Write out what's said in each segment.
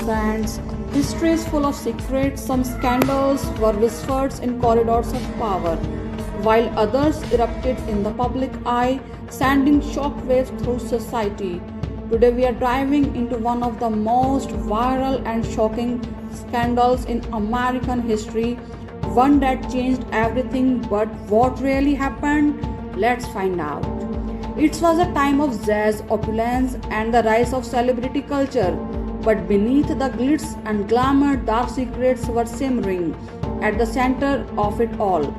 friends. History is full of secrets. Some scandals were whispered in corridors of power, while others erupted in the public eye, sending shockwaves through society. Today, we are diving into one of the most viral and shocking scandals in American history, one that changed everything. But what really happened? Let's find out. It was a time of jazz, opulence, and the rise of celebrity culture. But beneath the glitz and glamour, dark secrets were simmering. At the center of it all,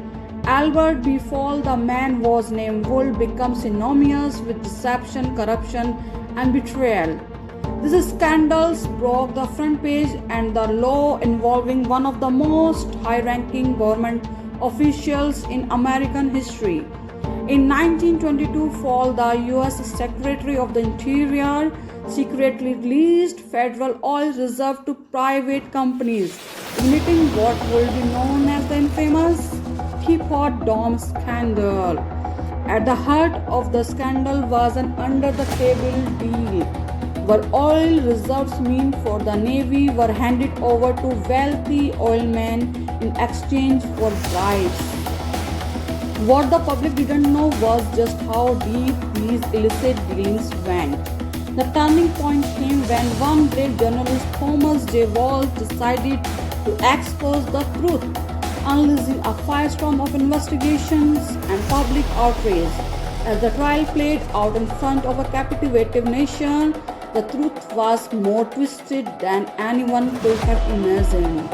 Albert B. Fall, the man whose name would become synonymous with deception, corruption, and betrayal. These scandals broke the front page and the law involving one of the most high-ranking government officials in American history. In 1922, Fall, the U.S. Secretary of the Interior, secretly released federal oil reserve to private companies, igniting what would be known as the infamous Teapot Dome scandal. At the heart of the scandal was an under-the-table deal, where oil reserves meant for the Navy were handed over to wealthy oilmen in exchange for bribes. What the public didn't know was just how deep these illicit dealings went. The turning point came when one brave journalist, Thomas J. Walsh, decided to expose the truth, unleashing a firestorm of investigations and public outrage. As the trial played out in front of a captivated nation, the truth was more twisted than anyone could have imagined.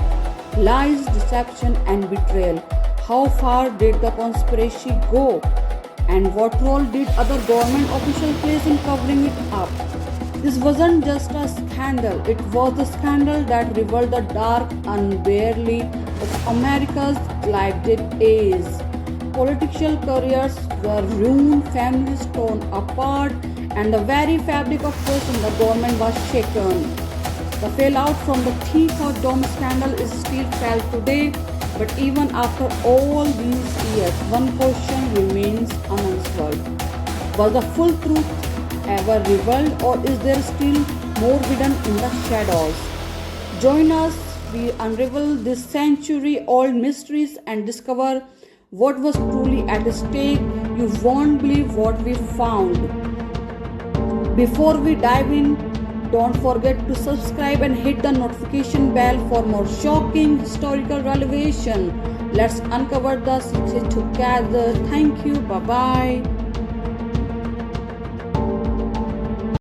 Lies, deception, and betrayal. How far did the conspiracy go? And what role did other government officials play in covering it up? This wasn't just a scandal, it was the scandal that revealed the dark underbelly of America's Gilded Age. Political careers were ruined, families torn apart, and the very fabric of trust in the government was shaken. The fallout from the Teapot Dome scandal is still felt today. But even after all these years, one question remains unanswered. Was the full truth ever revealed, or is there still more hidden in the shadows? Join us, we unravel these century-old mysteries and discover what was truly at stake. You won't believe what we found. Before we dive in, don't forget to subscribe and hit the notification bell for more shocking historical revelation. Let's uncover the secret together. Thank you. Bye-bye.